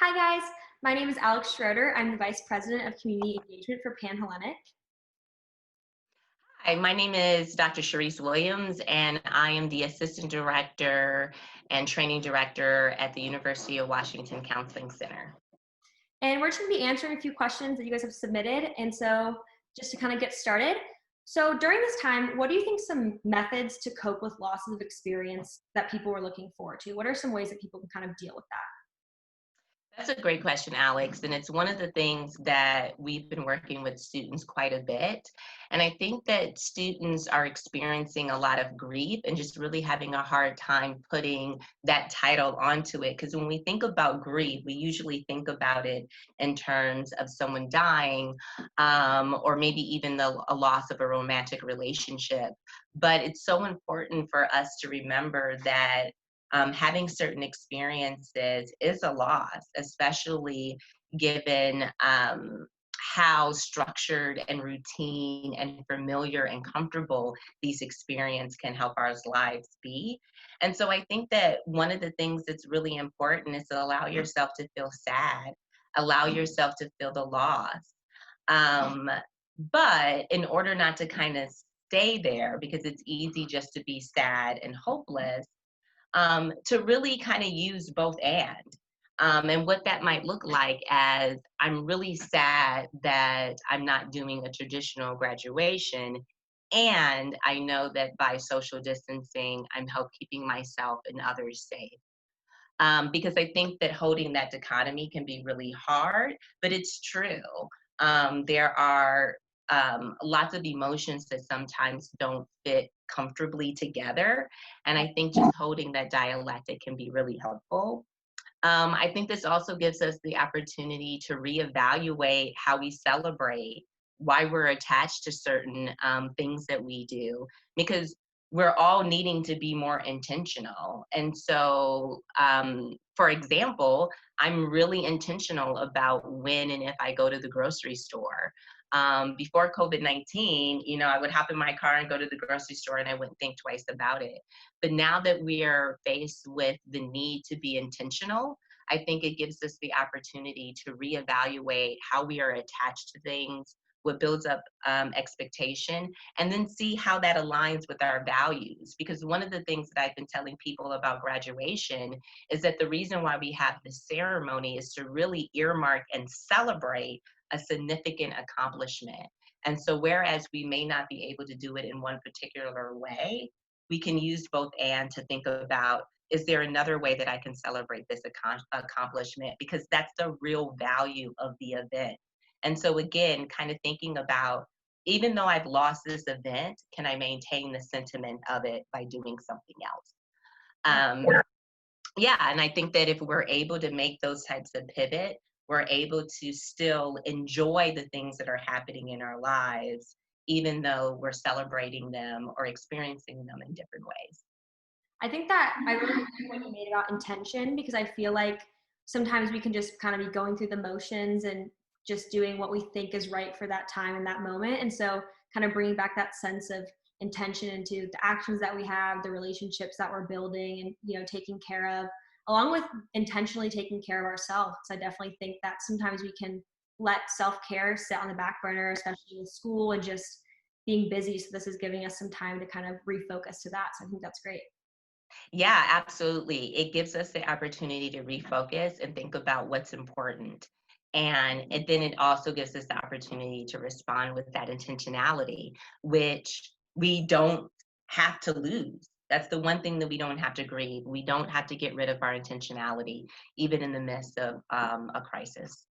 Hi guys, my name is Alex Schroeder. I'm the Vice President of Community Engagement for Panhellenic. Hi, my name is Dr. Sharice Williams, and I am the Assistant Director and Training Director at the University of Washington Counseling Center. And we're just going to be answering a few questions that you guys have submitted. And so just to kind of get started. So during this time, what do you think some methods to cope with losses of experience that people were looking forward to? What are some ways that people can kind of deal with that? That's a great question, Alex. And it's one of the things that we've been working with students quite a bit. And I think that students are experiencing a lot of grief and just really having a hard time putting that title onto it. Because when we think about grief, we usually think about it in terms of someone dying, or maybe even a loss of a romantic relationship. But it's so important for us to remember that having certain experiences is a loss, especially given how structured and routine and familiar and comfortable these experiences can help our lives be. And so I think that one of the things that's really important is to allow yourself to feel sad, allow yourself to feel the loss. Um, but in order not to kind of stay there, because it's easy just to be sad and hopeless, to really kind of use both and what that might look like as I'm really sad that I'm not doing a traditional graduation. And I know that by social distancing, I'm help keeping myself and others safe. Because I think that holding that dichotomy can be really hard, but it's true. There are lots of emotions that sometimes don't fit comfortably together. And I think just holding that dialectic can be really helpful. I think this also gives us the opportunity to reevaluate how we celebrate, why we're attached to certain things that we do, because we're all needing to be more intentional. And so, for example, I'm really intentional about when and if I go to the grocery store. Before COVID-19, I would hop in my car and go to the grocery store and I wouldn't think twice about it. But now that we are faced with the need to be intentional, I think it gives us the opportunity to reevaluate how we are attached to things, what builds up expectation, and then see how that aligns with our values. Because one of the things that I've been telling people about graduation is that the reason why we have this ceremony is to really earmark and celebrate a significant accomplishment. And so, whereas we may not be able to do it in one particular way, we can use both and to think about, is there another way that I can celebrate this accomplishment? Because that's the real value of the event. And so, again, kind of thinking about, even though I've lost this event, can I maintain the sentiment of it by doing something else? Yeah. Um, yeah, and I think that if we're able to make those types of pivot, we're able to still enjoy the things that are happening in our lives, even though we're celebrating them or experiencing them in different ways. I think that I really like the point you made about intention because I feel like sometimes we can just kind of be going through the motions and just doing what we think is right for that time and that moment. And so kind of bringing back that sense of intention into the actions that we have, the relationships that we're building and, taking care of, along with intentionally taking care of ourselves. I definitely think that sometimes we can let self-care sit on the back burner, especially with school and just being busy. So this is giving us some time to kind of refocus to that. So I think that's great. Yeah, absolutely. It gives us the opportunity to refocus and think about what's important. And then it also gives us the opportunity to respond with that intentionality, which we don't have to lose. That's the one thing that we don't have to grieve. We don't have to get rid of our intentionality, even in the midst of a crisis.